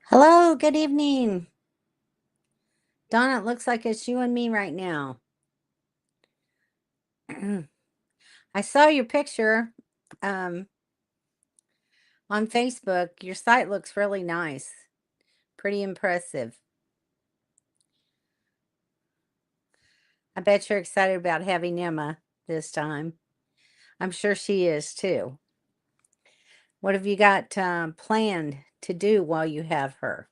Hello, good evening. Donna, it looks like it's you and me right now. I saw your picture um, on Facebook. Your site looks really nice. Pretty impressive. I bet you're excited about having Emma this time. I'm sure she is too. What have you got planned to do while you have her?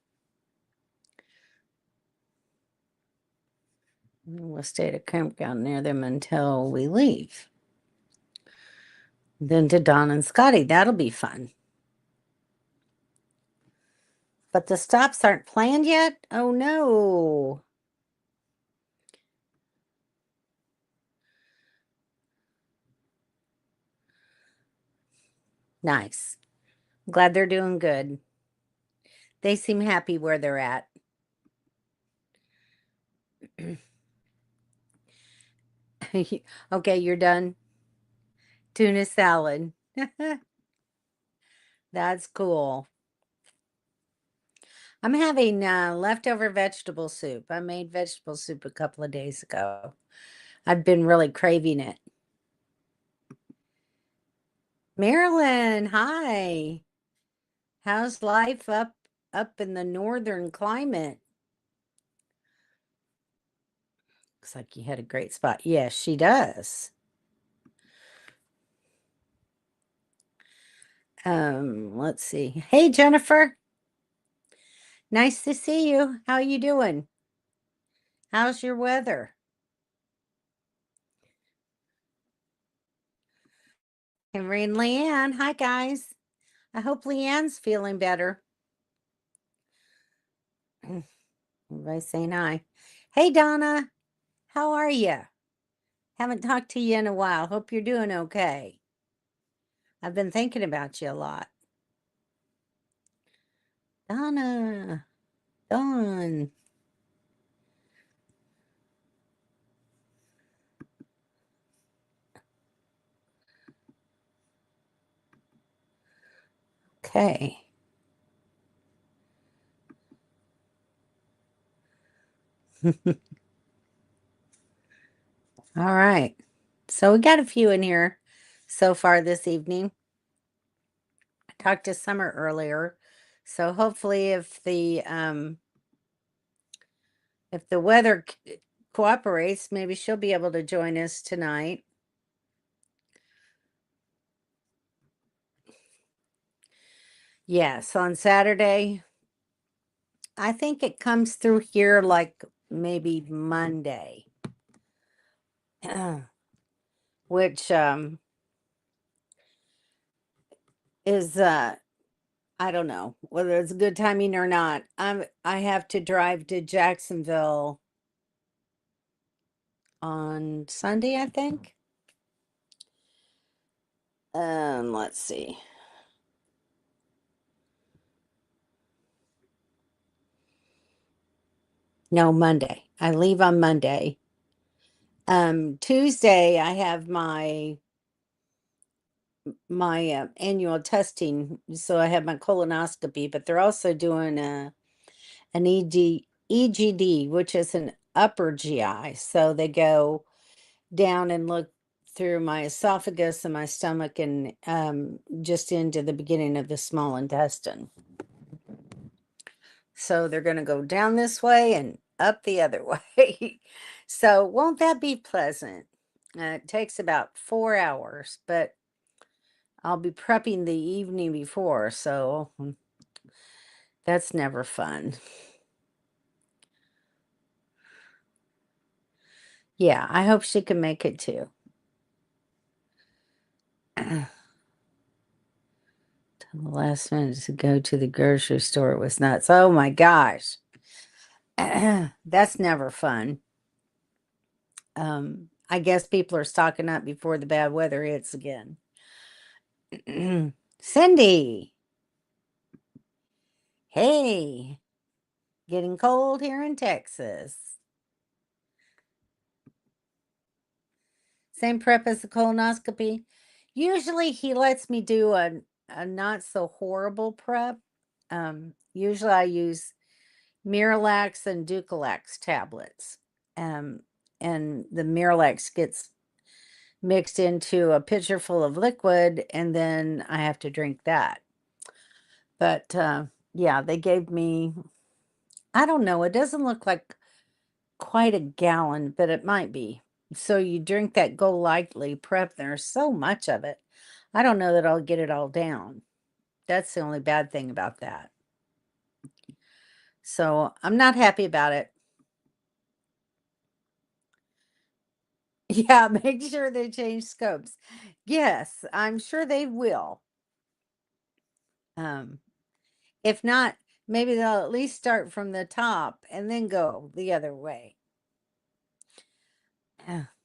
We'll stay at a campground near them until we leave. Then to Don and Scotty. That'll be fun. But the stops aren't planned yet? Oh no. Nice. Glad they're doing good. They seem happy where they're at. Okay, you're done. Tuna salad. That's cool. I'm having leftover vegetable soup. I made vegetable soup a couple of days ago. I've been really craving it. Marilyn, hi. How's life up in the northern climate? Looks like you had a great spot. Yes, she does. Let's see. Hey, Jennifer. Nice to see you. How you doing? How's your weather? Henry and Leanne. Hi, guys. I hope Leanne's feeling better. Everybody's saying hi. Hey, Donna. How are you? Haven't talked to you in a while. Hope you're doing okay. I've been thinking about you a lot. Donna. Dawn. Okay. All right. So we got a few in here so far this evening. I talked to Summer earlier. So hopefully if the weather cooperates, maybe she'll be able to join us tonight. Yes, on Saturday. I think it comes through here like maybe Monday. Which is I don't know whether it's good timing or not. I have to drive to Jacksonville on Sunday, I think. Let's see. No, Monday. I leave on Monday. Tuesday I have my annual testing, so I have my colonoscopy, but they're also doing an EGD, which is an upper GI. So they go down and look through my esophagus and my stomach and just into the beginning of the small intestine. So they're going to go down this way and up the other way. So won't that be pleasant? It takes about 4 hours, but I'll be prepping the evening before, so that's never fun. Yeah, I hope she can make it too. The last minute to go to the grocery store was nuts. Oh my gosh. That's never fun. I guess people are stocking up before the bad weather hits again. Cindy, hey, getting cold here in Texas. Same prep as the colonoscopy. Usually he lets me do a not so horrible prep. Usually I use Miralax and Ducalax tablets. Um, and the Miralax gets mixed into a pitcher full of liquid, and then I have to drink that. But yeah, they gave me, I don't know, it doesn't look like quite a gallon, but it might be. So you drink that Go Lightly prep, there's so much of it. I don't know that I'll get it all down. That's the only bad thing about that. So I'm not happy about it. Yeah, make sure they change scopes. Yes, I'm sure they will. Um, if not, maybe they'll at least start from the top and then go the other way.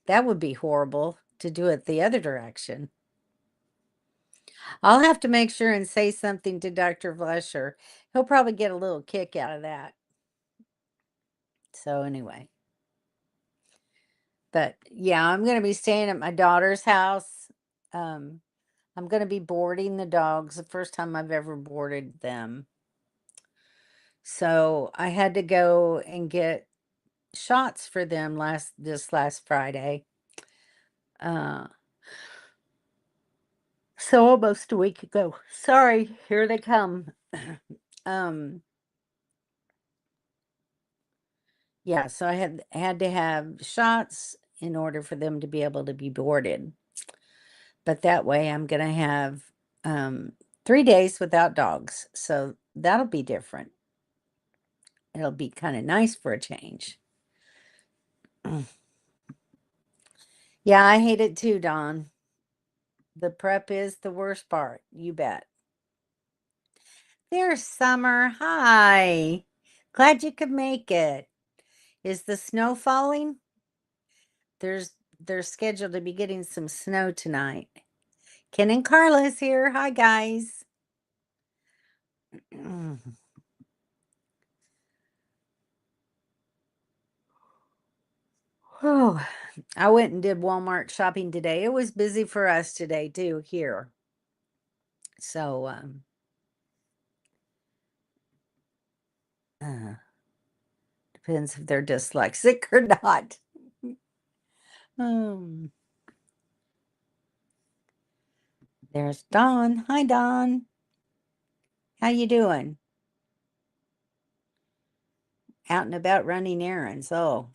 That would be horrible to do it the other direction. I'll have to make sure and say something to Dr. Flesher. He'll probably get a little kick out of that. So anyway, but yeah, I'm going to be staying at my daughter's house. Um, I'm going to be boarding the dogs, the first time I've ever boarded them. So I had to go and get shots for them this last Friday. So almost a week ago. Sorry, here they come. um yeah, so I had to have shots in order for them to be able to be boarded. But that way I'm going to have 3 days without dogs. So that'll be different. It'll be kind of nice for a change. Yeah, I hate it too, Don. The prep is the worst part. You bet. There's Summer. Hi. Glad you could make it. Is the snow falling? They're scheduled to be getting some snow tonight. Ken and Carla's here. Hi, guys. Oh, I went and did Walmart shopping today. It was busy for us today too here. So depends if they're dyslexic or not. um, there's Dawn. Hi, Dawn. How you doing? Out and about running errands. Oh,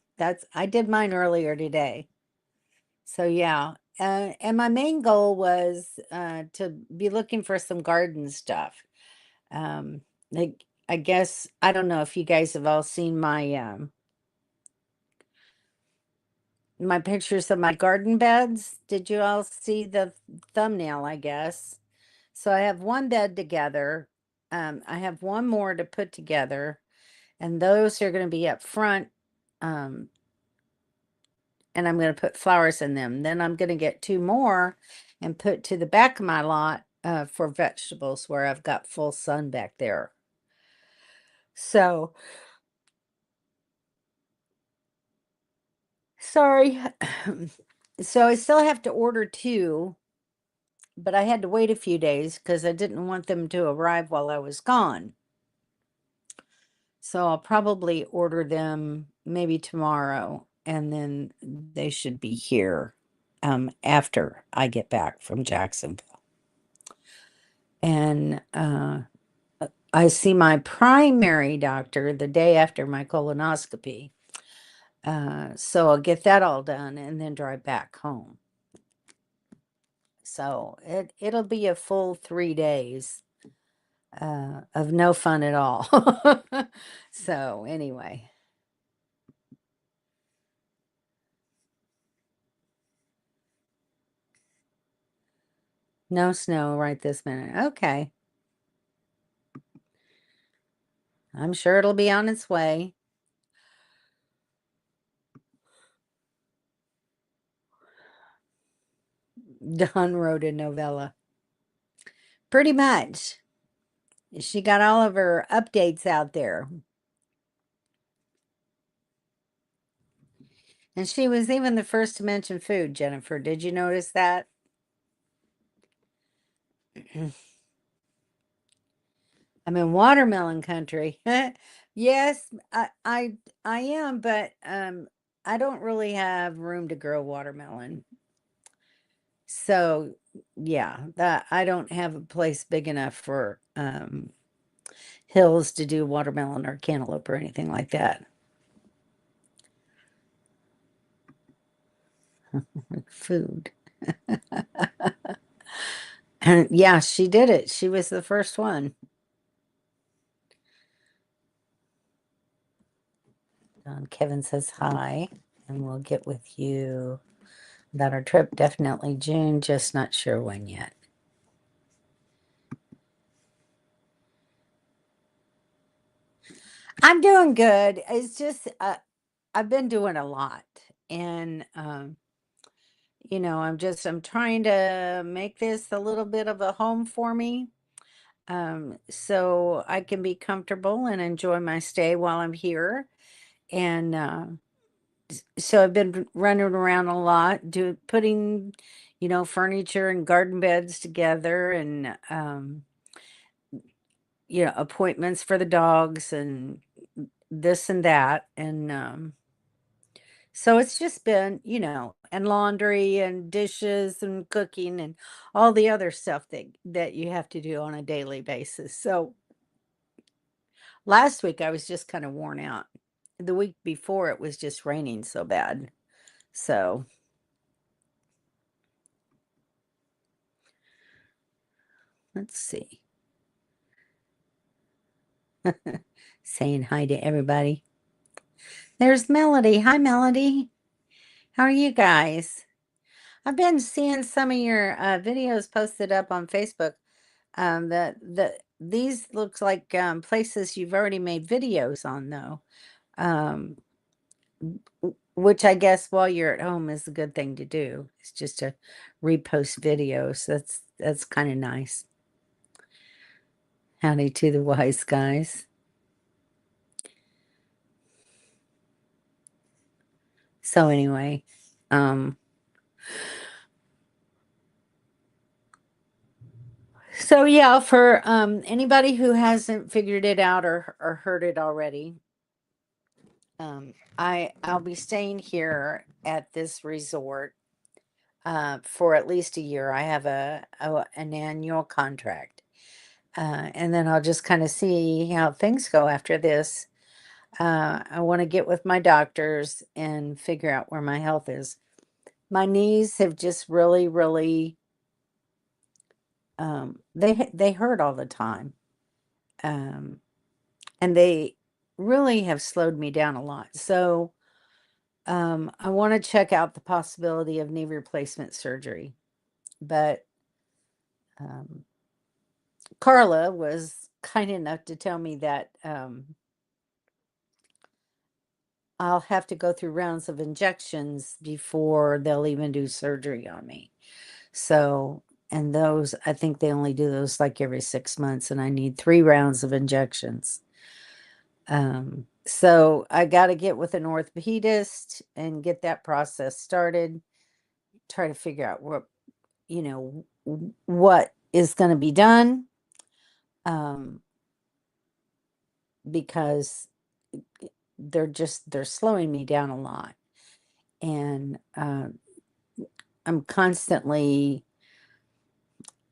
I did mine earlier today. So yeah, and my main goal was to be looking for some garden stuff. Um, like I guess I don't know if you guys have all seen my pictures of my garden beds. Did you all see the thumbnail, I guess? So I have one bed together. I have one more to put together, and those are going to be up front. Um, and I'm going to put flowers in them. Then I'm going to get two more and put to the back of my lot for vegetables where I've got full sun back there. So, sorry. So I still have to order two, but I had to wait a few days because I didn't want them to arrive while I was gone. So I'll probably order them maybe tomorrow, and then they should be here after I get back from Jacksonville. And I see my primary doctor the day after my colonoscopy. So I'll get that all done and then drive back home. So it'll be a full 3 days of no fun at all. So anyway. No snow right this minute. Okay. I'm sure it'll be on its way. Dawn wrote a novella. Pretty much. She got all of her updates out there. And she was even the first to mention food, Jennifer. Did you notice that? I'm in watermelon country. Yes, I am, but I don't really have room to grow watermelon. So yeah, that I don't have a place big enough for hills to do watermelon or cantaloupe or anything like that. Food. And yeah, she did it. She was the first one. Kevin says hi, and we'll get with you about our trip. Definitely June, just not sure when yet. I'm doing good. It's just I've been doing a lot, and I'm trying to make this a little bit of a home for me, so I can be comfortable and enjoy my stay while I'm here. And so I've been running around a lot, putting, furniture and garden beds together, and appointments for the dogs and this and that, and so it's just been, and laundry and dishes and cooking and all the other stuff that you have to do on a daily basis. So last week I was just kind of worn out. The week before it was just raining so bad. So let's see. Saying hi to everybody. There's Melody. Hi, Melody. How are you guys? I've been seeing some of your videos posted up on Facebook. These looks like places you've already made videos on, though. Um, which I guess while you're at home is a good thing to do. It's just to repost videos. That's kind of nice. Howdy to the wise guys. So anyway, um, so yeah, for anybody who hasn't figured it out or heard it already, I'll be staying here at this resort for at least a year. I have an annual contract, and then I'll just kind of see how things go after this. I want to get with my doctors and figure out where my health is. My knees have just really, really they hurt all the time, um, and they really have slowed me down a lot. So I want to check out the possibility of knee replacement surgery, but um, Carla was kind enough to tell me that I'll have to go through rounds of injections before they'll even do surgery on me. So, and those, I think they only do those like every 6 months, and I need 3 rounds of injections. So I got to get with an orthopedist and get that process started, try to figure out what is going to be done. Um, because they're slowing me down a lot, and I'm constantly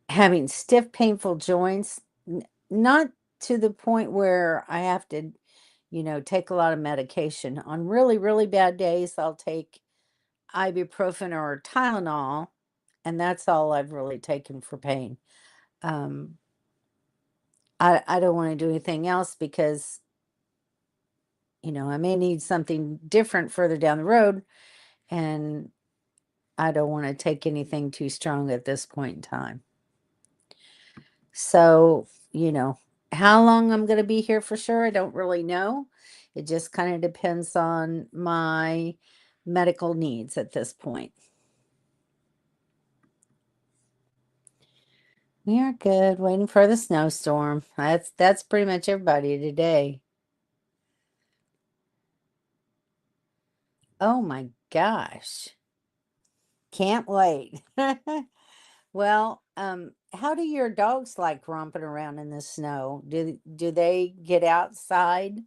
having stiff painful joints, not to the point where I have to take a lot of medication. On really really bad days I'll take ibuprofen or Tylenol, and that's all I've really taken for pain. um I don't want to do anything else because I may need something different further down the road, and I don't want to take anything too strong at this point in time. So, how long I'm going to be here for sure, I don't really know. It just kind of depends on my medical needs at this point. We are good, waiting for the snowstorm. That's pretty much everybody today. Oh my gosh. Can't wait. Well, how do your dogs like romping around in the snow? Do they get outside?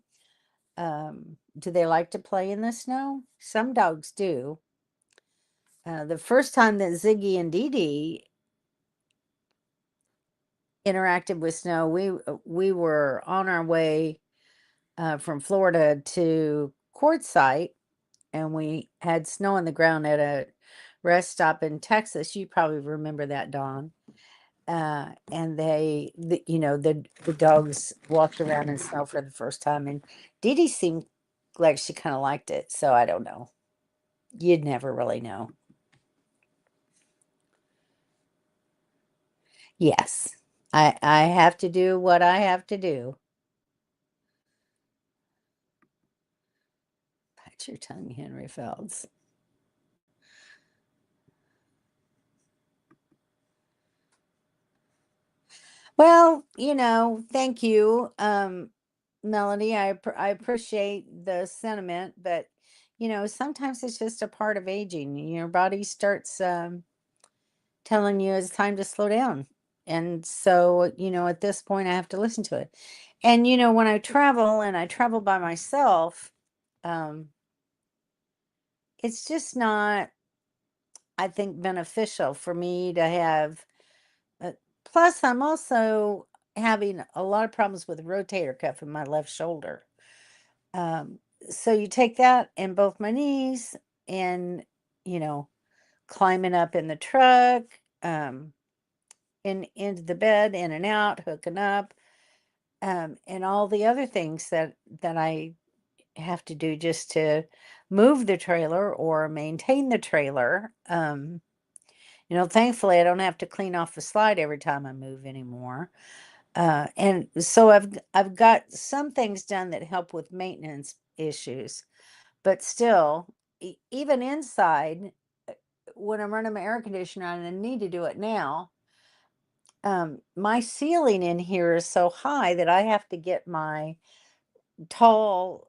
Do they like to play in the snow? Some dogs do. The first time that Ziggy and Dee Dee interacted with snow, we were on our way from Florida to Quartzsite, and we had snow on the ground at a rest stop in Texas. You probably remember that, Dawn. And the dogs walked around in snow for the first time, and Dee Dee seemed like she kind of liked it. So I don't know. You'd never really know. Yes, I have to do what I have to do. Bite your tongue, Henry Felds. Well, thank you, Melanie. I appreciate the sentiment, but sometimes it's just a part of aging. Your body starts telling you it's time to slow down, and so at this point, I have to listen to it. And when I travel and I travel by myself, um, it's just not, I think, beneficial for me to have. Uh, Plus, I'm also having a lot of problems with rotator cuff in my left shoulder. Um, so you take that in both my knees, and you know, climbing up in the truck, into the bed, in and out, hooking up, and all the other things that I have to do just to move the trailer or maintain the trailer. Thankfully, I don't have to clean off the slide every time I move anymore. And so I've got some things done that help with maintenance issues, but still, even inside, when I'm running my air conditioner and I need to do it now, my ceiling in here is so high that I have to get my tall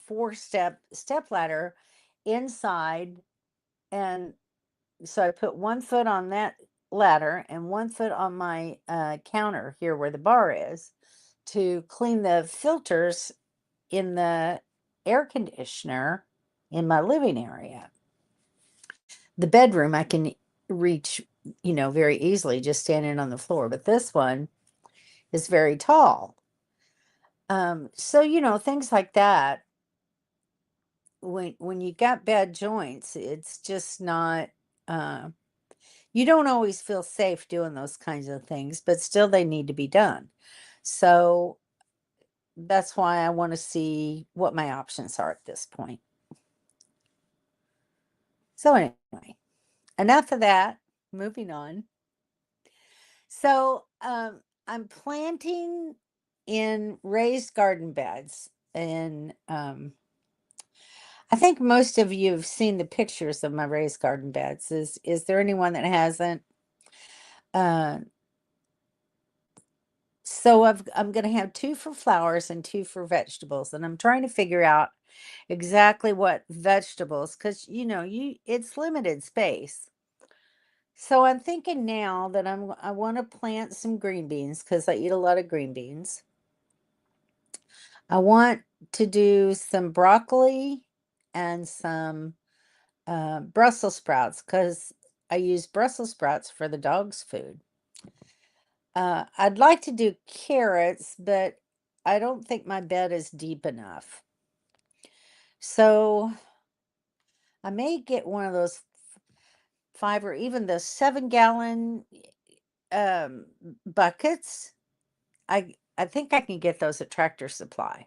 four step ladder inside, and so I put one foot on that ladder and one foot on my counter here where the bar is to clean the filters in the air conditioner in my living area. The bedroom I can reach, very easily just standing on the floor, but this one is very tall. So things like that. When you got bad joints, it's just not. Uh, you don't always feel safe doing those kinds of things, but still they need to be done. So that's why I want to see what my options are at this point. So anyway, enough of that. Moving on. So I'm planting in raised garden beds, and I think most of you have seen the pictures of my raised garden beds. Is there anyone that hasn't? Uh, so I'm going to have two for flowers and two for vegetables, and I'm trying to figure out exactly what vegetables, because it's limited space. So I'm thinking now that I want to plant some green beans because I eat a lot of green beans. I want to do some broccoli and some Brussels sprouts because I use Brussels sprouts for the dog's food. I'd like to do carrots, but I don't think my bed is deep enough. So I may get one of those 5 or even the 7-gallon um, buckets. I think I can get those at Tractor Supply.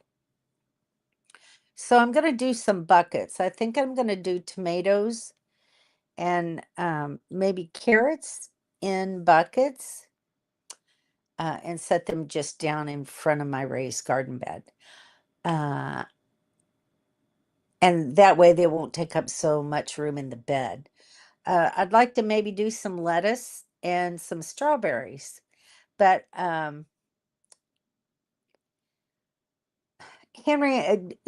So I'm going to do some buckets. I think I'm going to do tomatoes and maybe carrots in buckets, and set them just down in front of my raised garden bed. Uh, and that way they won't take up so much room in the bed. I'd like to maybe do some lettuce and some strawberries, but Henry,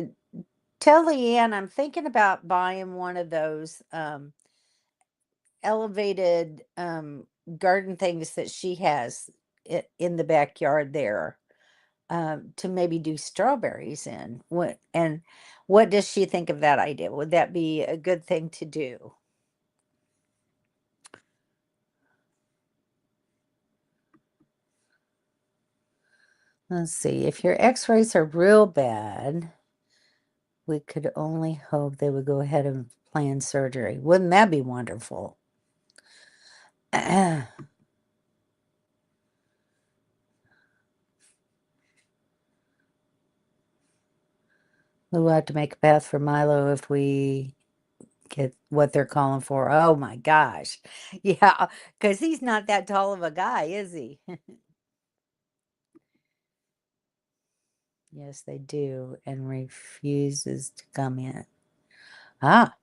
tell Leanne I'm thinking about buying one of those elevated garden things that she has in the backyard there, to maybe do strawberries in. What does she think of that idea? Would that be a good thing to do? Let's see. If your x-rays are real bad, we could only hope they would go ahead and plan surgery. Wouldn't that be wonderful? We'll have to make a path for Milo if we get what they're calling for. Oh my gosh. Yeah, because he's not that tall of a guy, is he? Yes, they do, and refuses to come in. Ah,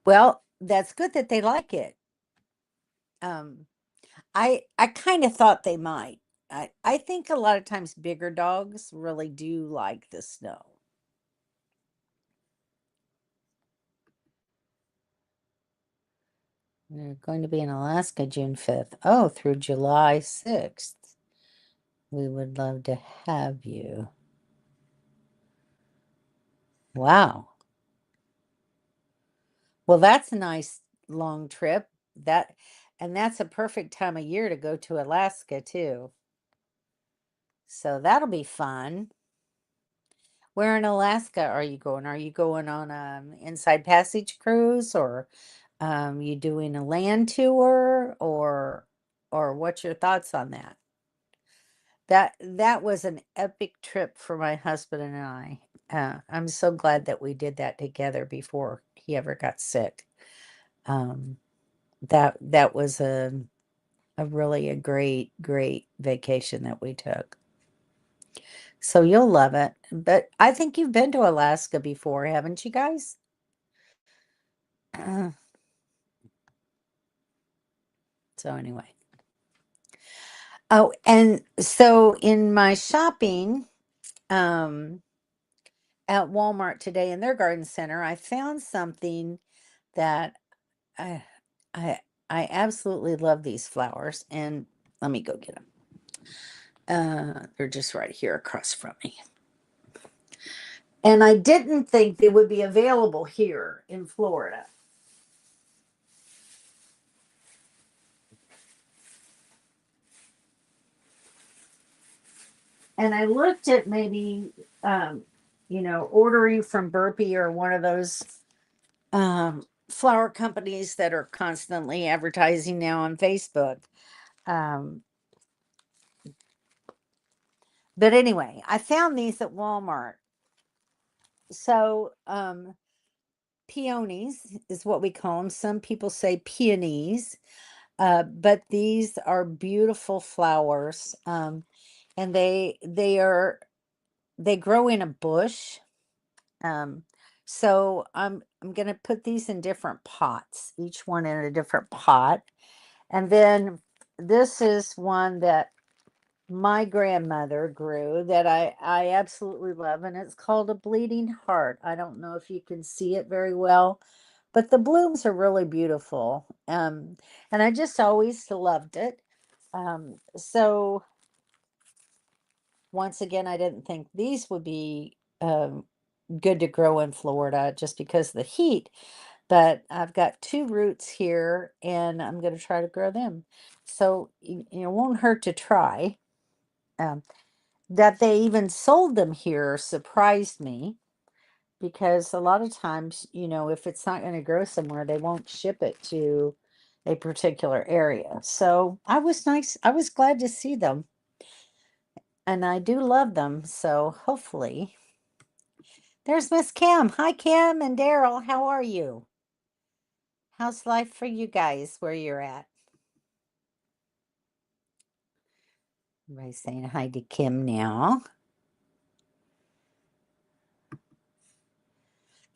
well, that's good that they like it. Um, I kind of thought they might. I think a lot of times bigger dogs really do like the snow. We're going to be in Alaska June 5th. Oh, through July 6th. We would love to have you. Wow. Well, that's a nice long trip. And that's a perfect time of year to go to Alaska too. So that'll be fun. Where in Alaska are you going? Are you going on an Inside Passage cruise, or you doing a land tour, or what's your thoughts on that? That was an epic trip for my husband and I. I'm so glad that we did that together before he ever got sick. Um, that was a really a great vacation that we took. So you'll love it. But I think you've been to Alaska before, haven't you guys? So anyway. Oh, and so in my shopping, um, at Walmart today in their garden center, I found something that I I I absolutely love these flowers, and let me go get them. They're just right here across from me. And I didn't think they would be available here in Florida. And I looked at maybe, um, ordering from Burpee or one of those flower companies that are constantly advertising now on Facebook. Um, but anyway, I found these at Walmart. So, peonies is what we call them. Some people say peonies, but these are beautiful flowers. And they grow in a bush. Um, so I'm gonna put these in different pots, each one in a different pot. And then this is one that my grandmother grew that I absolutely love, and it's called a bleeding heart. I don't know if you can see it very well, but the blooms are really beautiful. And I just always loved it. So once again, I didn't think these would be good to grow in Florida just because of the heat. But I've got two roots here, and I'm going to try to grow them. So it won't hurt to try. Um, that they even sold them here surprised me, because a lot of times, if it's not going to grow somewhere, they won't ship it to a particular area. So I was glad to see them, and I do love them. So hopefully, there's Miss Kim. Hi, Kim and Daryl. How are you? How's life for you guys where you're at? Everybody's saying hi to Kim now.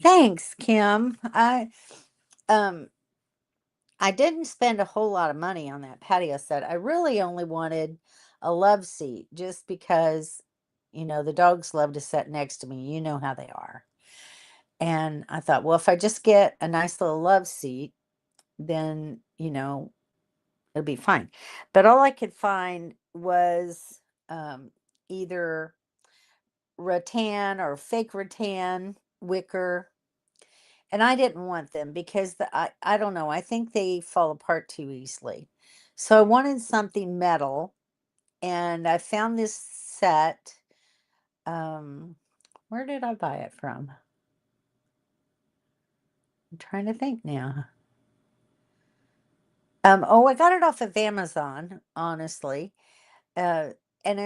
Thanks, Kim. Um I didn't spend a whole lot of money on that patio set. I really only wanted a love seat just because, the dogs love to sit next to me. You know how they are. And I thought, well, if I just get a nice little love seat, then, it'll be fine. But all I could find was either rattan or fake rattan wicker, and I didn't want them because I don't know, I think they fall apart too easily. So I wanted something metal, and I found this set. Um, where did I buy it from? I'm trying to think now. Oh, I got it off of Amazon, honestly. Uh, and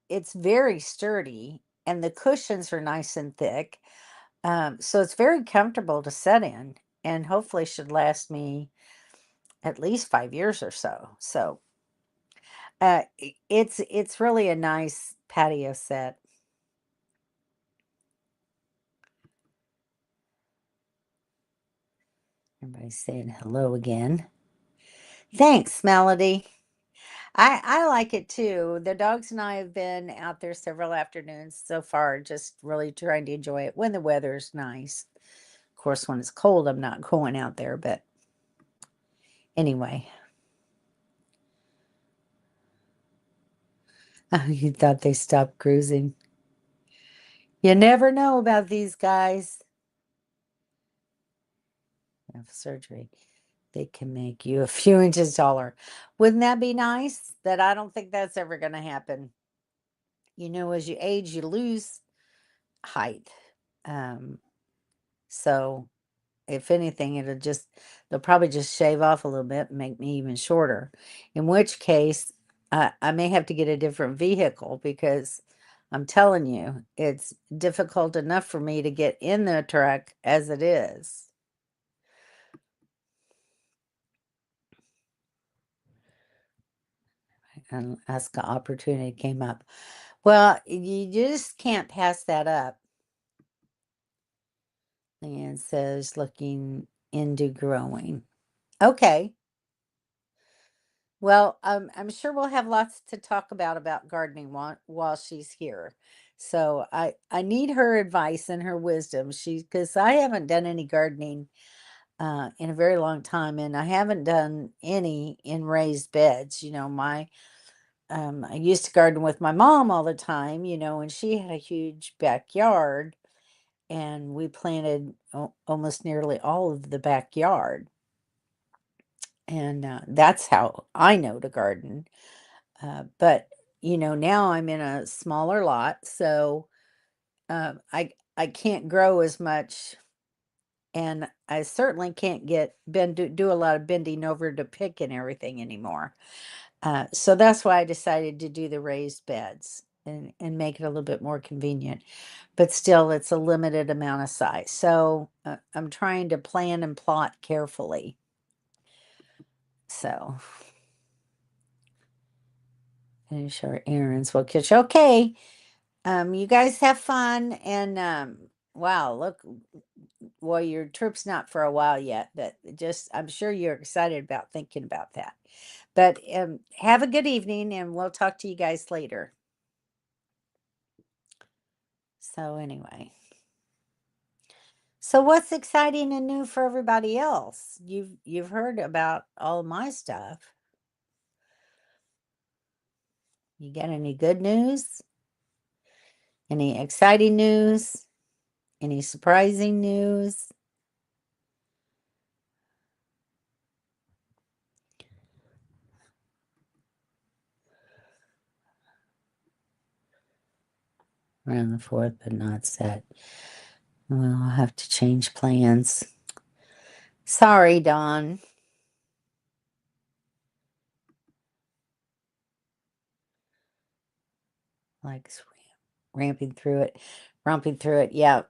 it's very sturdy, and the cushions are nice and thick. So it's very comfortable to sit in, and hopefully should last me at least 5 years or so. So it's really a nice patio set. Everybody's saying hello again. Thanks, Melody. I like it too. The dogs and I have been out there several afternoons so far, just really trying to enjoy it when the weather's nice. Of course, when it's cold, I'm not going out there, but anyway. You thought they stopped cruising. You never know about these guys. Have surgery. They can make you a few inches taller. Wouldn't that be nice? That I don't think that's ever going to happen. As you age, you lose height. Um, so if anything, they'll probably just shave off a little bit and make me even shorter. In which case, I may have to get a different vehicle because I'm telling you, it's difficult enough for me to get in the truck as it is. And ask an opportunity came up. Well, you just can't pass that up. And says looking into growing. Okay. Well, I'm sure we'll have lots to talk about gardening while she's here. So I need her advice and her wisdom. Because I haven't done any gardening in a very long time, and I haven't done any in raised beds. I used to garden with my mom all the time, and she had a huge backyard, and we planted almost nearly all of the backyard, and that's how I know to garden. But now I'm in a smaller lot, so I can't grow as much, and I certainly can't do a lot of bending over to pick and everything anymore. So that's why I decided to do the raised beds and make it a little bit more convenient. But still, it's a limited amount of size. So I'm trying to plan and plot carefully. So finish our errands. We'll catch. Okay. You guys have fun, and wow, look, well, your trip's not for a while yet, but just I'm sure you're excited about thinking about that. But have a good evening, and we'll talk to you guys later. So anyway, so what's exciting and new for everybody else? You've heard about all of my stuff. You got any good news? Any exciting news? Any surprising news? Around the fourth, but not set. Well, I'll have to change plans. Sorry, Don. Like ramping through it, romping through it. Yeah,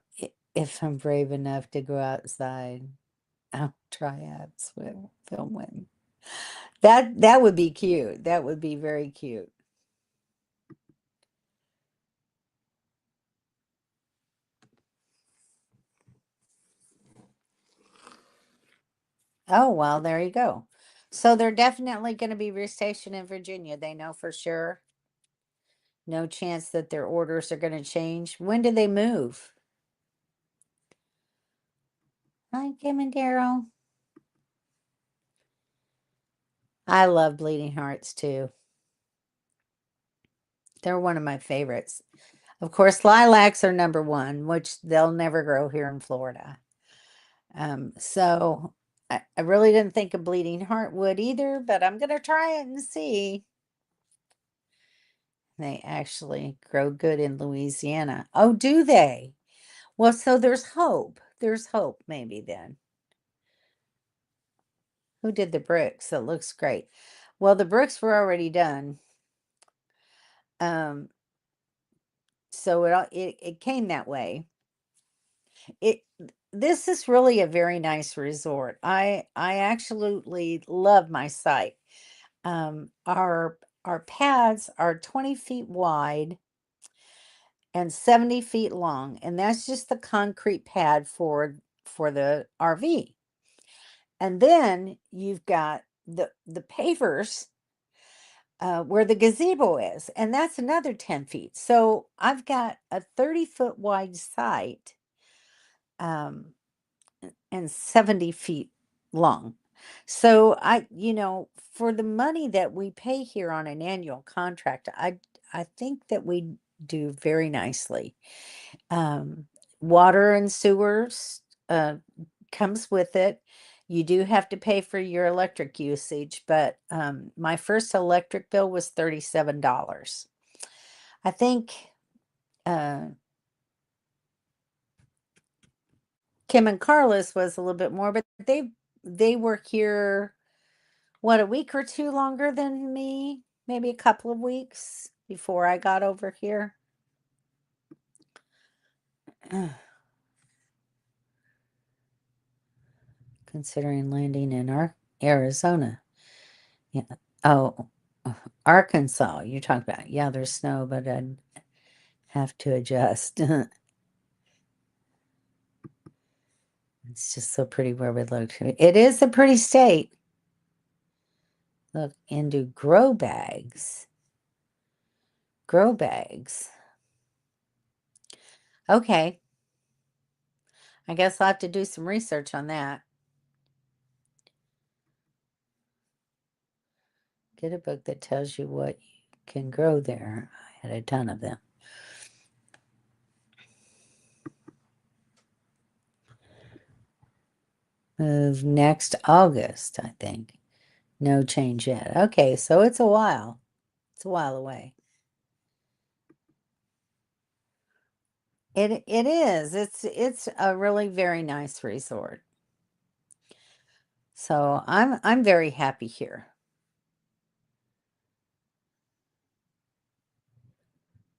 if I'm brave enough to go outside, I'll try out swim filming. That would be cute. That would be very cute. Oh, well, there you go. So they're definitely going to be restationed in Virginia. They know for sure. No chance that their orders are going to change. When do they move? Hi, Kim and Daryl. I love bleeding hearts too. They're one of my favorites. Of course, lilacs are number one, which they'll never grow here in Florida. So I really didn't think a bleeding heart would either, but I'm gonna try it and see. They actually grow good in Louisiana. Oh, do they? Well, so there's hope. There's hope, maybe then. Who did the bricks? It looks great. Well, the bricks were already done. Um, so it came that way. It This is really a very nice resort. I absolutely love my site. Our pads are 20 feet wide and 70 feet long, and that's just the concrete pad for the RV. And then you've got the pavers where the gazebo is, and that's another 10 feet. So I've got a 30-foot wide site um, and 70 feet long. So for the money that we pay here on an annual contract, I think that we do very nicely. Um, Water and sewers uh, comes with it. You do have to pay for your electric usage, but my first electric bill was $37. I think uh, Kim and Carlos was a little bit more, but they were here what, a week or two longer than me, maybe a couple of weeks before I got over here. Considering landing in Arizona. Yeah. Oh, Arkansas, you're talking about. Yeah, there's snow, but I'd have to adjust. It's just so pretty where we look. It is a pretty state. Look into grow bags. Grow bags. Okay. I guess I'll have to do some research on that. Get a book that tells you what you can grow there. I had a ton of them. Move next August, I think. No change yet. Okay, so it's a while. It's a while away. It is. It's a really very nice resort. So I'm very happy here.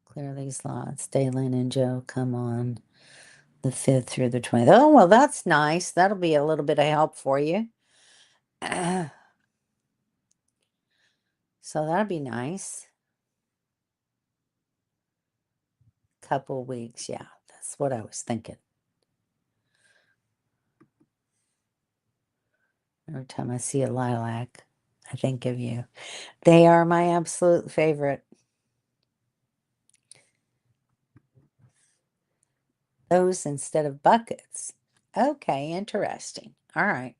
Clear these lots. Daylin and Joe come on the 5th through the 20th. Oh, well, that's nice. That'll be a little bit of help for you. So that'll be nice. Couple weeks, yeah. That's what I was thinking. Every time I see a lilac, I think of you. They are my absolute favorite. Those instead of buckets. Okay, interesting. All right.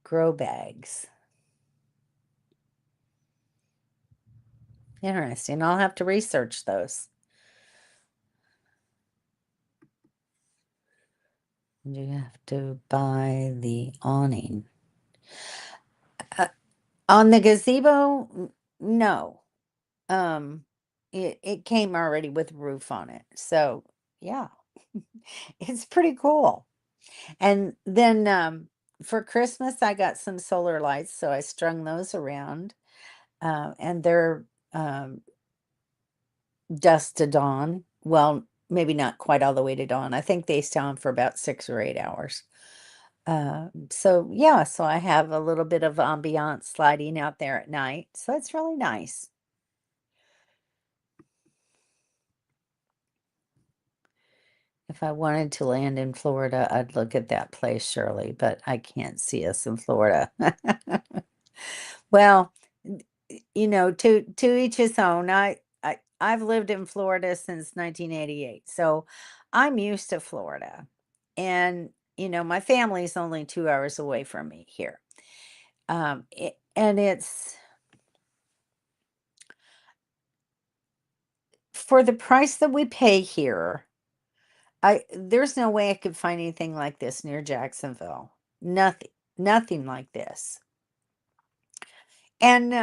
Grow bags. Interesting. I'll have to research those. You have to buy the awning. On the gazebo, no. Um, it came already with roof on it. So, yeah. It's pretty cool. And then for Christmas, I got some solar lights, so I strung those around. And they're dusk to dawn. Well, maybe not quite all the way to dawn. I think they stay on for about 6 or 8 hours. So yeah, so I have a little bit of ambiance lighting out there at night. So it's really nice. If I wanted to land in Florida, I'd look at that place, Shirley, but I can't see us in Florida. Well, to each his own. I've lived in Florida since 1988, so I'm used to Florida. And my family's only 2 hours away from me here. And it's for the price that we pay here. There's no way I could find anything like this near Jacksonville. Nothing like this. And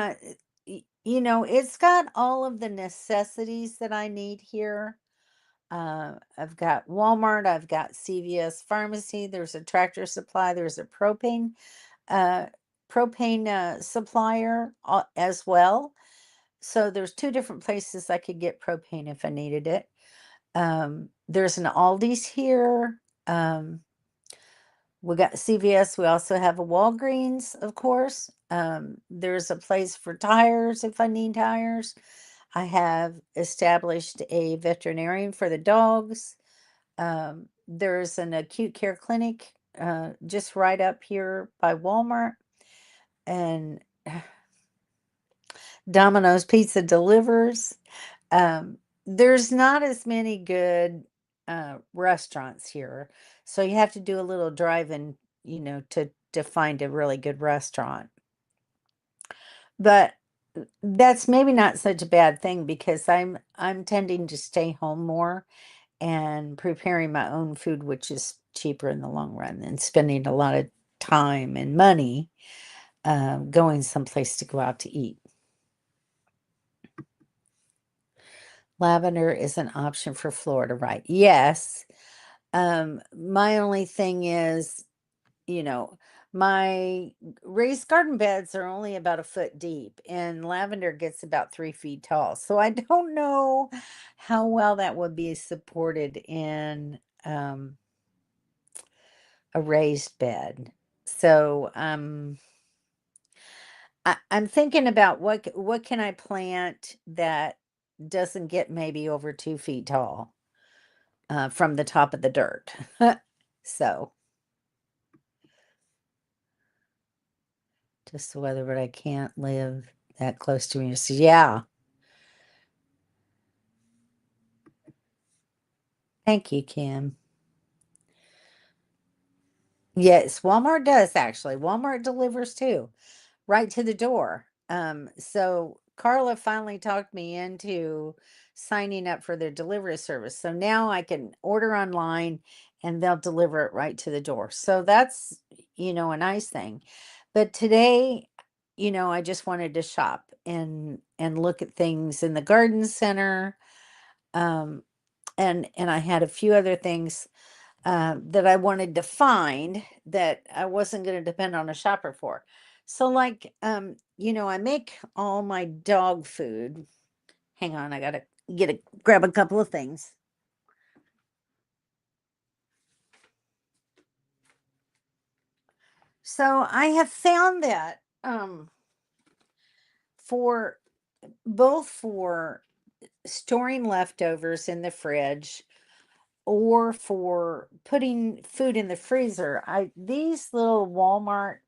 it's got all of the necessities that I need here. I've got Walmart, I've got CVS Pharmacy, there's a Tractor Supply, there's a uh, propane supplier as well. So there's two different places I could get propane if I needed it. There's an Aldi's here. We got CVS. We also have a Walgreens, of course. There's a place for tires if I need tires. I have established a veterinarian for the dogs. There's an acute care clinic just right up here by Walmart. And Domino's Pizza delivers. There's not as many good restaurants here, so you have to do a little driving, to find a really good restaurant. But that's maybe not such a bad thing because I'm tending to stay home more and preparing my own food, which is cheaper in the long run than spending a lot of time and money going someplace to go out to eat. Lavender is an option for Florida, right? Yes. My only thing is, you know, my raised garden beds are only about a foot deep, and lavender gets about 3 feet tall. So I don't know how well that would be supported in a raised bed. So I'm thinking about what can I plant that doesn't get maybe over 2 feet tall from the top of the dirt. So just the weather, but I can't live that close to me. So yeah, thank you, Kim. Yes, Walmart does actually. Walmart delivers too, right to the door. So Carla finally talked me into signing up for their delivery service. So now I can order online and they'll deliver it right to the door. So that's, a nice thing. But today, I just wanted to shop and look at things in the garden center. Um, and I had a few other things that I wanted to find that I wasn't going to depend on a shopper for. So, like, I make all my dog food. Hang on, I gotta grab a couple of things. So I have found that for both for storing leftovers in the fridge or for putting food in the freezer, I these little Walmart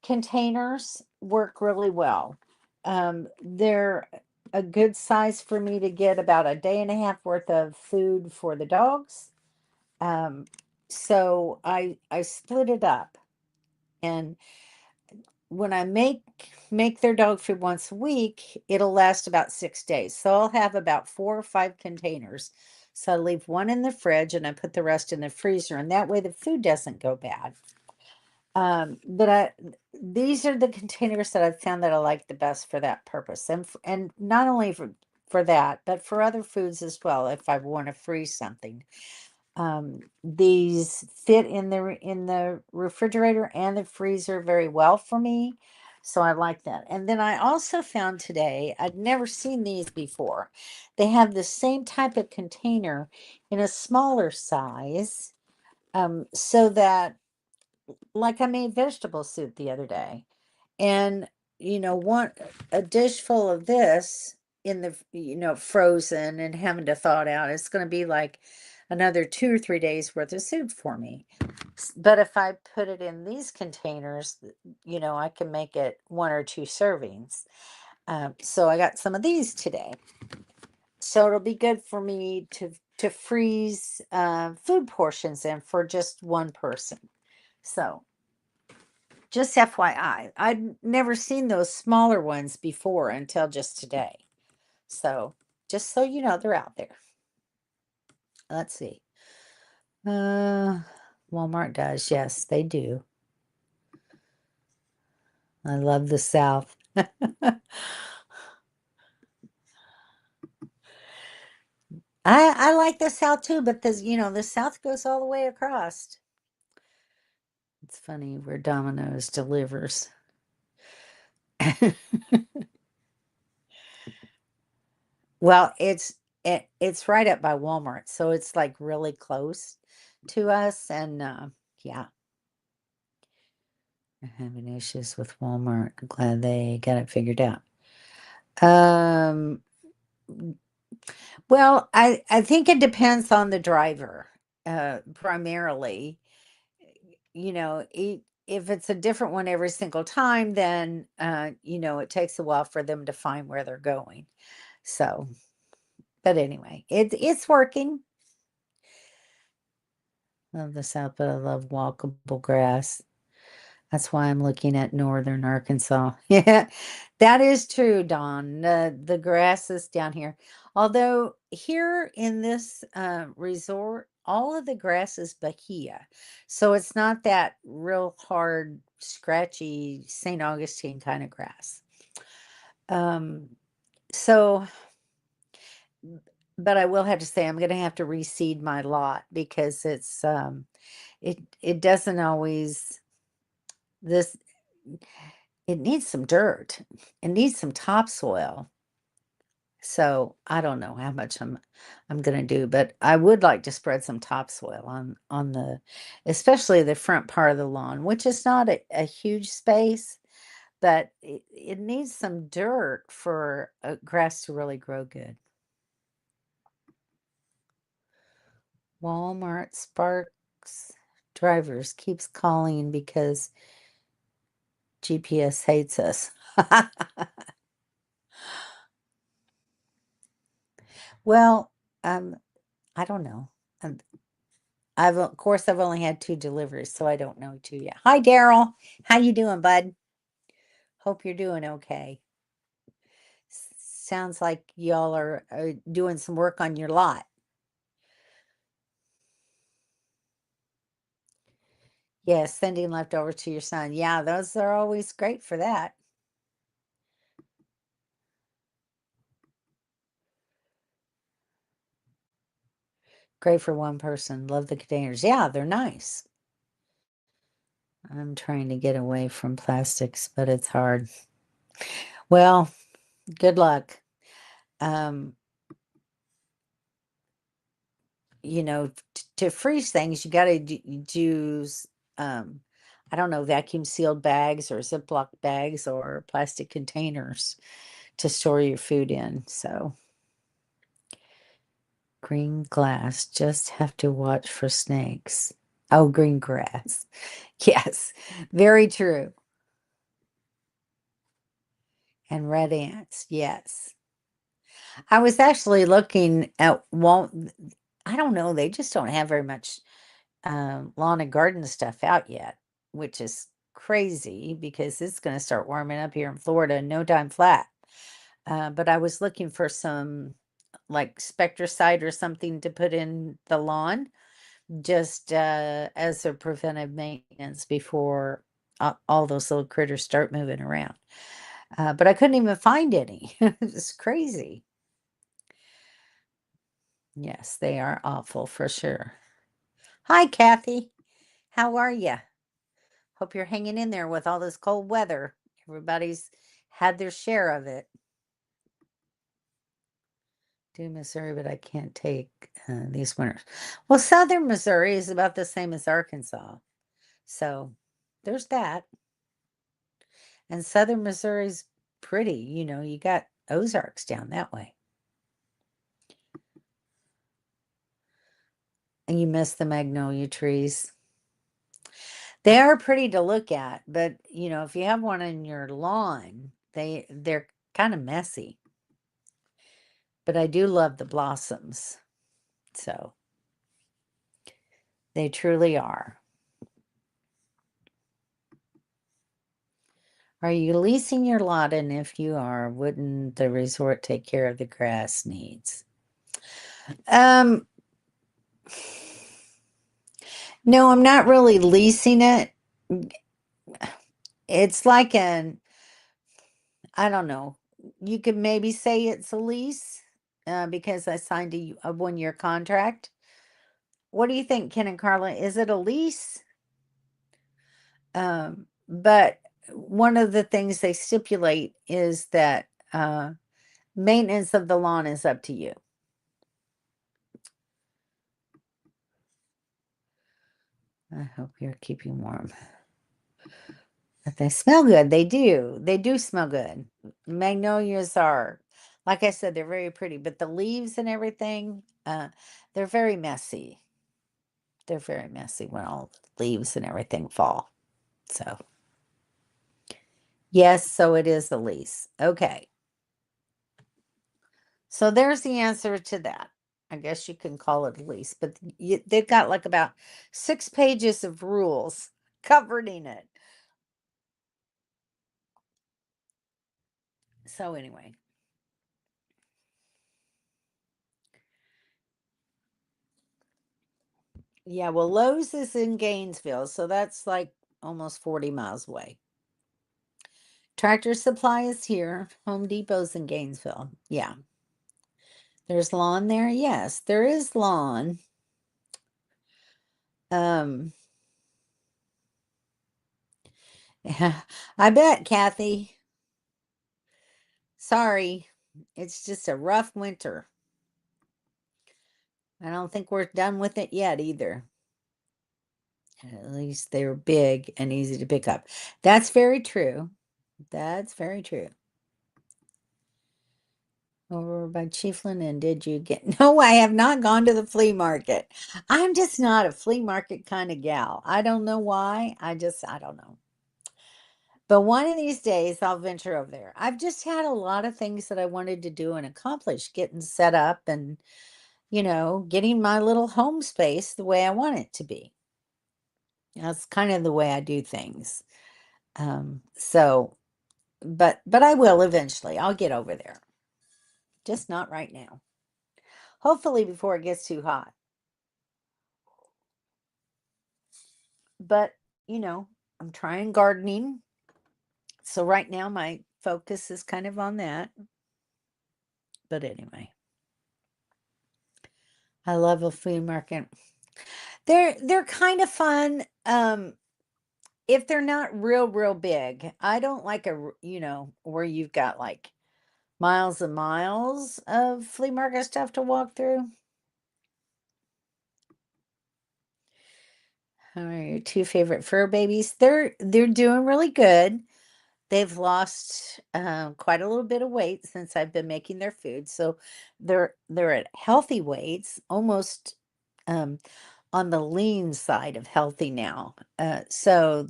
containers work really well. They're a good size for me to get about a day and a half worth of food for the dogs. Um, so I split it up, and when I make their dog food once a week, it'll last about 6 days. So I'll have about 4 or 5 containers. So I leave one in the fridge and I put the rest in the freezer, and that way the food doesn't go bad. But these are the containers that I've found that I like the best for that purpose, and not only for that, but for other foods as well. If I want to freeze something, these fit in the refrigerator and the freezer very well for me. So I like that. And then I also found today, I'd never seen these before. They have the same type of container in a smaller size, so that like I made vegetable soup the other day, and one a dish full of this in the frozen and having to thaw it out, it's going to be like another 2 or 3 days worth of soup for me. But if I put it in these containers, I can make it 1 or 2 servings. So I got some of these today, so it'll be good for me to freeze food portions in for just one person. So Just FYI. I'd never seen those smaller ones before until just today. So just so you know, they're out there. Let's see. Walmart does. Yes, they do. I love the South. I like the South too, but the South goes all the way across. It's funny where Domino's delivers. Well, it's right up by Walmart, so it's like really close to us, and yeah, I'm having issues with Walmart. I'm glad they got it figured out. Um, well, I think it depends on the driver, primarily. If it's a different one every single time, then it takes a while for them to find where they're going. So, but anyway, it's working. Love the South, but I love walkable grass. That's why I'm looking at northern Arkansas. Yeah, that is true, Don. The grass is down here. Although here in this resort, all of the grass is Bahia. So it's not that real hard, scratchy St. Augustine kind of grass. Um, so, but I will have to say I'm going to have to reseed my lot because it doesn't always this it needs some dirt. It needs some topsoil. So I don't know how much I'm gonna do, but I would like to spread some topsoil on the especially the front part of the lawn, which is not a huge space, but it needs some dirt for grass to really grow good. Walmart Sparks drivers keeps calling because GPS hates us. Well, I don't know. Um, of course, I've only had 2 deliveries, so I don't know 2 yet. Hi, Daryl. How you doing, bud? Hope you're doing okay. Sounds like y'all are doing some work on your lot. Yes, sending leftovers to your son. Yeah, those are always great for that. Great for one person. Love the containers. Yeah, they're nice. I'm trying to get away from plastics, but it's hard. Well, good luck. Um, to freeze things, you got to use, um, I don't know, vacuum sealed bags or Ziploc bags or plastic containers to store your food in. So, green glass, just have to watch for snakes. Oh, green grass. Yes, very true. And red ants. Yes. I was actually looking at I don't know, they just don't have very much lawn and garden stuff out yet, which is crazy because it's going to start warming up here in Florida in no time flat. But I was looking for some like spectricide or something to put in the lawn just as a preventive maintenance before all those little critters start moving around. But I couldn't even find any. It's crazy. Yes, they are awful for sure. Hi, Kathy. How are you? Hope you're hanging in there with all this cold weather. Everybody's had their share of it. Do Missouri, but I can't take these winters. Well, southern Missouri is about the same as Arkansas. So there's that. And southern Missouri's pretty. You got Ozarks down that way. And you miss the magnolia trees. They are pretty to look at, but if you have one in your lawn, they're kind of messy. But I do love the blossoms. So they truly are. Are you leasing your lot? And if you are, wouldn't the resort take care of the grass needs? No, I'm not really leasing it. It's like I don't know. You could maybe say it's a lease because I signed a 1-year contract. What do you think, Ken and Carla? Is it a lease? But one of the things they stipulate is that maintenance of the lawn is up to you. I hope you're keeping warm. But they smell good. They do. They do smell good. Magnolias are, like I said, they're very pretty, but the leaves and everything, they're very messy. They're very messy when all the leaves and everything fall. So, yes, so it is a lease. Okay. So there's the answer to that. I guess you can call it a lease, but they've got like about 6 pages of rules governing it. So anyway. Yeah, well, Lowe's is in Gainesville, so that's like almost 40 miles away. Tractor Supply is here. Home Depot's in Gainesville. Yeah. There's lawn there? Yes, there is lawn. Um, I bet, Kathy. Sorry. It's just a rough winter. I don't think we're done with it yet either. At least they're big and easy to pick up. That's very true. That's very true. Over by Chiefland, and did you get? No, I have not gone to the flea market. I'm just not a flea market kind of gal. I don't know why. I don't know. But one of these days I'll venture over there. I've just had a lot of things that I wanted to do and accomplish, getting set up and, getting my little home space the way I want it to be. That's kind of the way I do things. So, but I will eventually. I'll get over there. Just not right now. Hopefully before it gets too hot. But, I'm trying gardening. So right now my focus is kind of on that. But anyway, I love a flea market. They're kind of fun. If they're not real big. I don't like where you've got like miles and miles of flea market stuff to walk through. All right, your 2 favorite fur babies. They're doing really good. They've lost quite a little bit of weight since I've been making their food, so they're at healthy weights, almost um, on the lean side of healthy now. So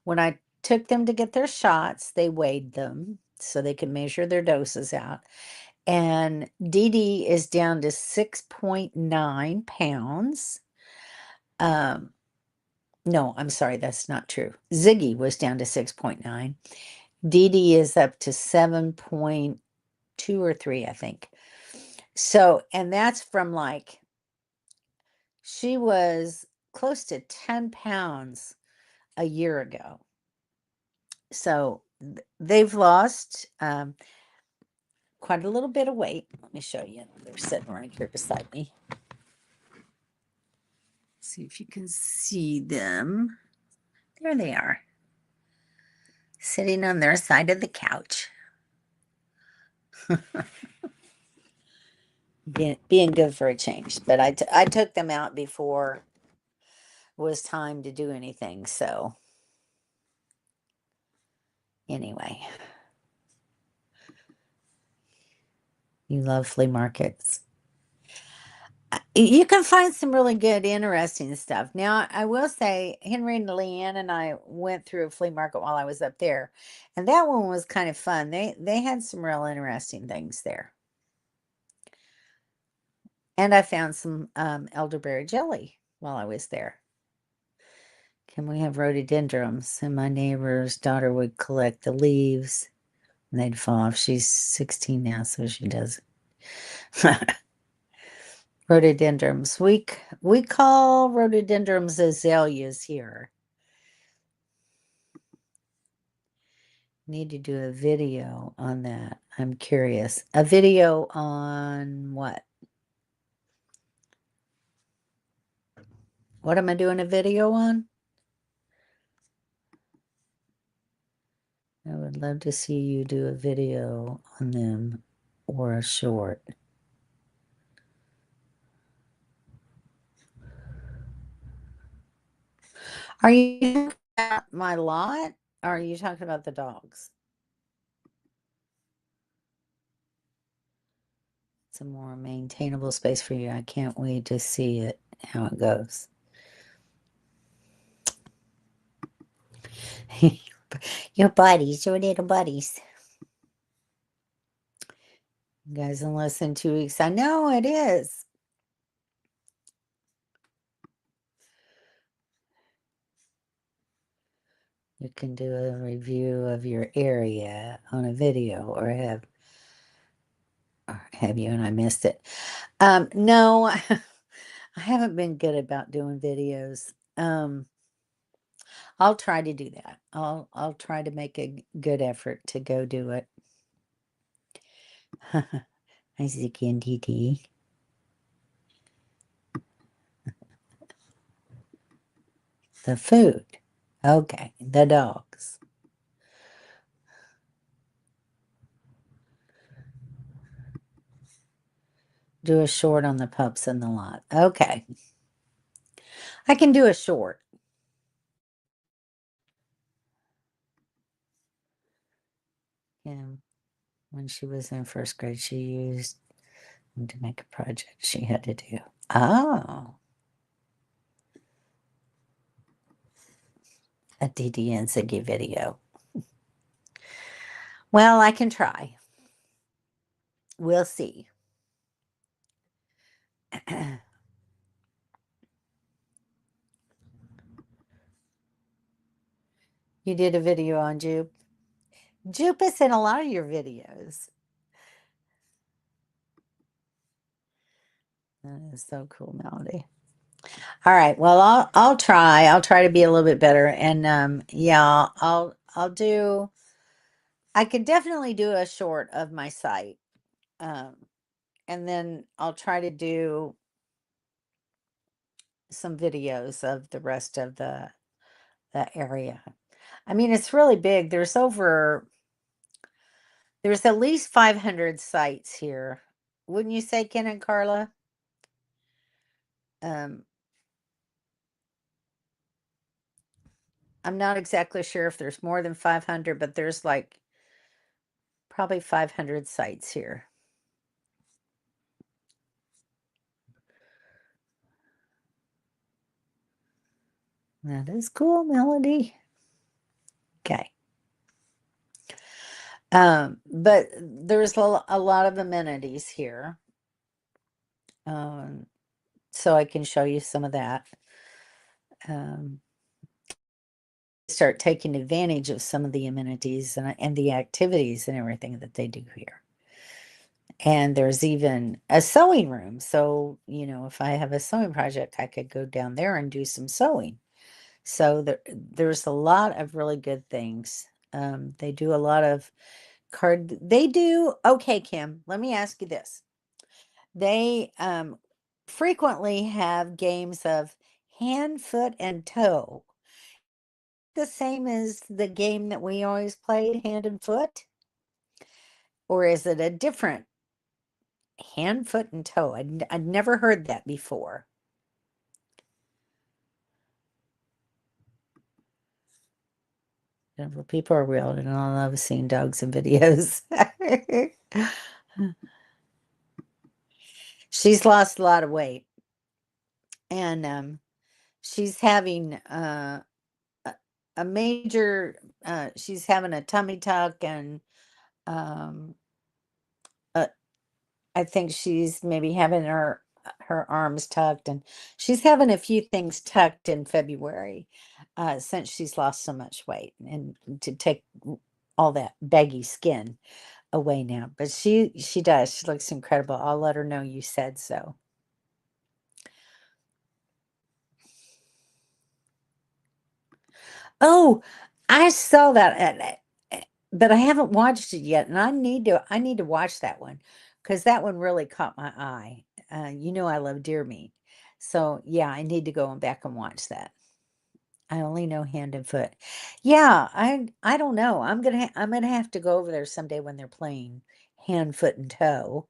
when I took them to get their shots, they weighed them so they could measure their doses out, and Dee Dee is down to 6.9 pounds. Um, no, I'm sorry, that's not true. Ziggy was down to 6.9. Dee Dee is up to 7.2 or 3, I think. So, and that's from like, she was close to 10 pounds a year ago. So they've lost quite a little bit of weight. Let me show you. They're sitting right here beside me. See if you can see them. There they are, sitting on their side of the couch. Being good for a change. But I took them out before it was time to do anything. So anyway, you love flea markets. You can find some really good, interesting stuff. Now, I will say, Henry and Leanne and I went through a flea market while I was up there, and that one was kind of fun. They had some real interesting things there, and I found some elderberry jelly while I was there. Can we have rhododendrons? And my neighbor's daughter would collect the leaves and they'd fall off. She's 16 now, so she does. Rhododendrons. We call rhododendrons azaleas here. Need to do a video on that. I'm curious. A video on what? What am I doing a video on? I would love to see you do a video on them or a short. Are you talking about my lot? Or are you talking about the dogs? It's a more maintainable space for you. I can't wait to see it, how it goes. Your buddies, your little buddies. You guys in less than 2 weeks. I know it is. You can do a review of your area on a video or have you and I missed it. No, I haven't been good about doing videos. I'll try to do that. I'll try to make a good effort to go do it. Isaac and DD. The food. Okay, the dogs. Do a short on the pups in the lot. Okay. I can do a short. And when she was in first grade, she used them to make a project she had to do. Oh. A DD and Ziggy video. Well, I can try. We'll see. You did a video on Jupe. Jupe is in a lot of your videos. That is so cool, Melody. All right. Well, I'll try. I'll try to be a little bit better. And yeah, I'll do. I could definitely do a short of my site, and then I'll try to do some videos of the rest of the area. I mean, it's really big. There's at least 500 sites here. Wouldn't you say, Ken and Carla? I'm not exactly sure if there's more than 500, but there's like probably 500 sites here. That is cool, Melody. Okay. But there's a lot of amenities here. So I can show you some of that. Start taking advantage of some of the amenities and the activities and everything that they do here. And there's even a sewing room. So, if I have a sewing project, I could go down there and do some sewing. So there's a lot of really good things. They do a lot of okay, Kim, let me ask you this. They frequently have games of hand, foot, and toe. The same as the game that we always played, hand and foot? Or is it a different hand, foot, and toe? I'd never heard that before. People are real, and I love seeing dogs in videos. She's lost a lot of weight, and she's having a major. She's having a tummy tuck, and I think she's maybe having her her arms tucked, and she's having a few things tucked in February, since she's lost so much weight and to take all that baggy skin away now. But she does. She looks incredible. I'll let her know you said so. Oh, I saw that, but I haven't watched it yet, and I need to watch that one because that one really caught my eye. I love deer meat, so yeah, I need to go and back and watch that. I only know Hand and Foot. Yeah, I don't know. I'm gonna have to go over there someday when they're playing Hand, Foot, and Toe,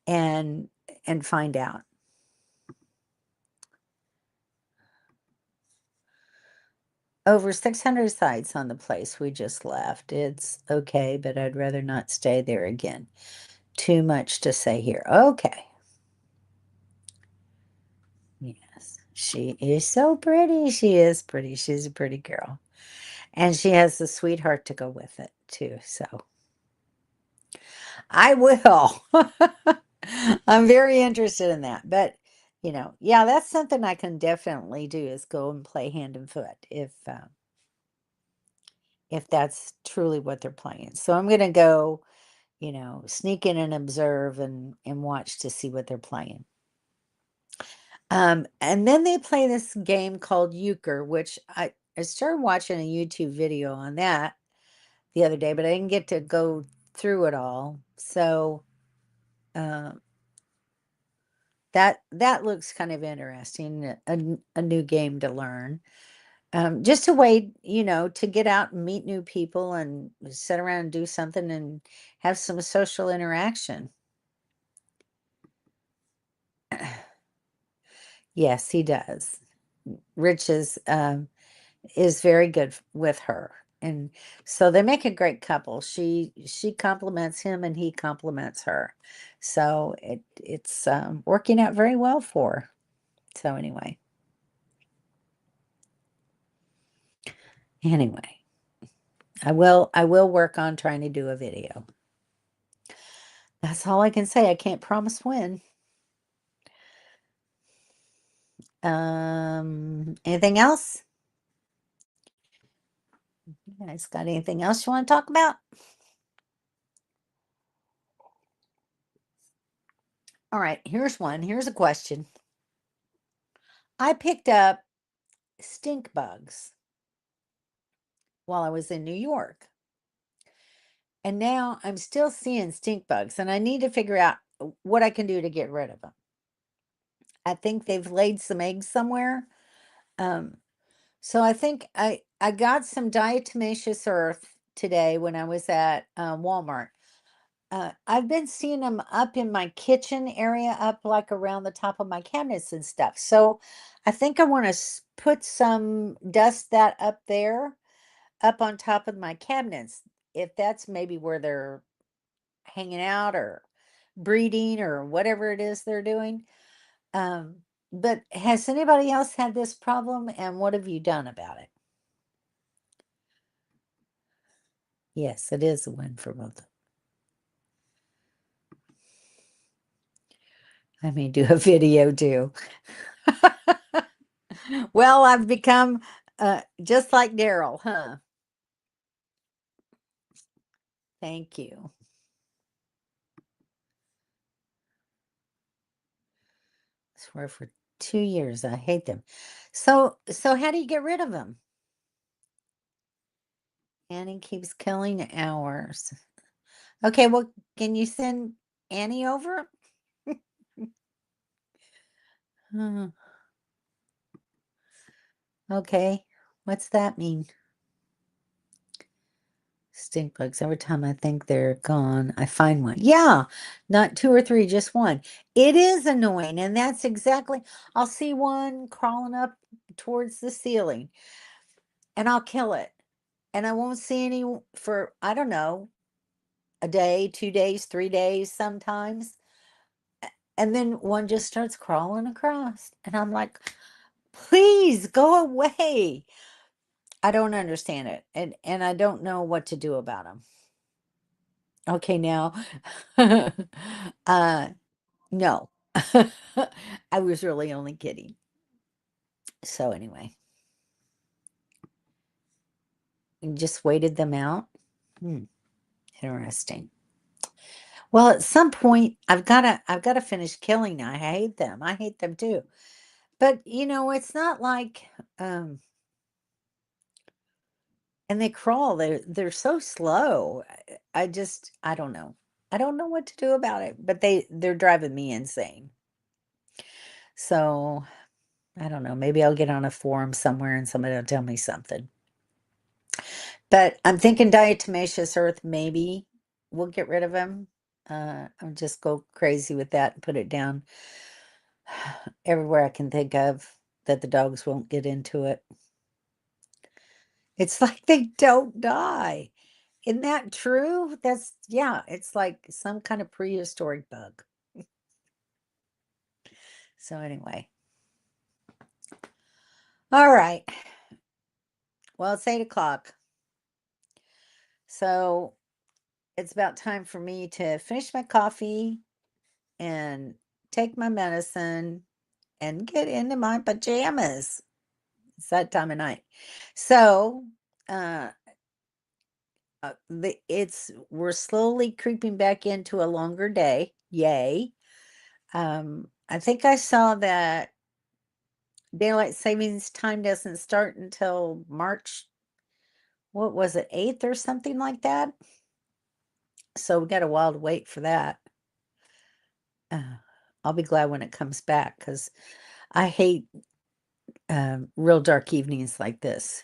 and find out. Over 600 sites on the place we just left. It's okay, but I'd rather not stay there again. Too much to say here. Okay. Yes. She is so pretty. She is pretty. She's a pretty girl. And she has the sweetheart to go with it, too. So I will. I'm very interested in that. But, yeah, that's something I can definitely do is go and play hand and foot if that's truly what they're playing. So I'm going to go, sneak in and observe and watch to see what they're playing. And then they play this game called Euchre, which I started watching a YouTube video on that the other day, but I didn't get to go through it all. So um, that looks kind of interesting, a new game to learn. Just a way, to get out and meet new people and sit around and do something and have some social interaction. Yes, he does. Rich is very good with her. And so they make a great couple. She compliments him and he compliments her. So it's working out very well for her. So anyway, I will work on trying to do a video. That's all I can say. I can't promise when. Anything else? You guys got anything else you want to talk about? All right, here's one. Here's a question. I picked up stink bugs while I was in New York. And now I'm still seeing stink bugs, and I need to figure out what I can do to get rid of them. I think they've laid some eggs somewhere. Um, so I think I got some diatomaceous earth today when I was at Walmart. I've been seeing them up in my kitchen area, up like around the top of my cabinets and stuff. So I think I want to put some dust that up there, up on top of my cabinets, if that's maybe where they're hanging out or breeding or whatever it is they're doing. Um, but has anybody else had this problem and what have you done about it? Yes, it is a win for both. I may do a video too. Well, I've become just like Daryl, huh? Thank you. I swear for 2 years, I hate them. So how do you get rid of them? Annie keeps killing ours. Okay, well, can you send Annie over? Hmm, okay, what's that mean? Stink bugs. Every time I think they're gone, I find one. Yeah, not two or three, just one. It is annoying, and that's exactly. I'll see one crawling up towards the ceiling, and I'll kill it, and I won't see any for I don't know, a day, 2 days, 3 days, sometimes, and then one just starts crawling across, and I'm like, please go away. I don't understand it, and I don't know what to do about them. Okay, now, uh, no. I was really only kidding. So anyway, we just waited them out. Hmm, interesting. Well, at some point, I've gotta finish killing. I hate them. I hate them too. But it's not like um and they crawl. They're so slow. I don't know. I don't know what to do about it, but they're driving me insane. So, I don't know. Maybe I'll get on a forum somewhere and somebody will tell me something. But I'm thinking diatomaceous earth, maybe we'll get rid of him. I'll just go crazy with that and put it down everywhere I can think of that the dogs won't get into it. It's like they don't die. Isn't that true? Yeah, it's like some kind of prehistoric bug. So anyway. All right. Well, it's 8 o'clock. So it's about time for me to finish my coffee and take my medicine and get into my pajamas. It's that time of night. So, uh, we're slowly creeping back into a longer day. Yay. I think I saw that daylight savings time doesn't start until March, what was it, 8th or something like that? So we got a while to wait for that. Uh, I'll be glad when it comes back because I hate real dark evenings like this.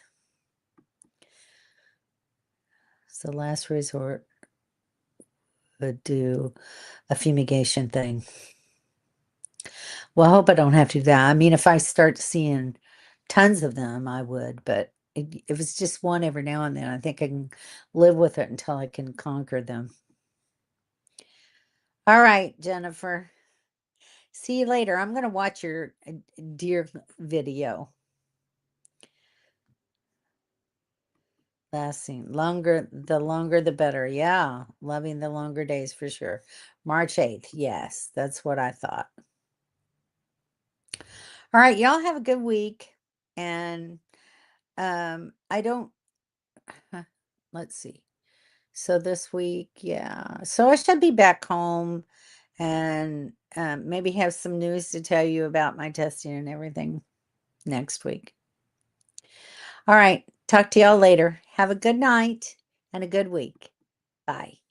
So last resort would do a fumigation thing. Well, I hope I don't have to do that. I mean, if I start seeing tons of them, I would, but if it's just one every now and then, I think I can live with it until I can conquer them. All right, Jennifer. See you later. I'm going to watch your deer video. Lasting longer, the longer the better. Yeah, loving the longer days for sure. March 8th. Yes, that's what I thought. All right, y'all have a good week. And I don't let's see. So this week, yeah. So I should be back home and maybe have some news to tell you about my testing and everything next week. All right. Talk to y'all later. Have a good night and a good week. Bye.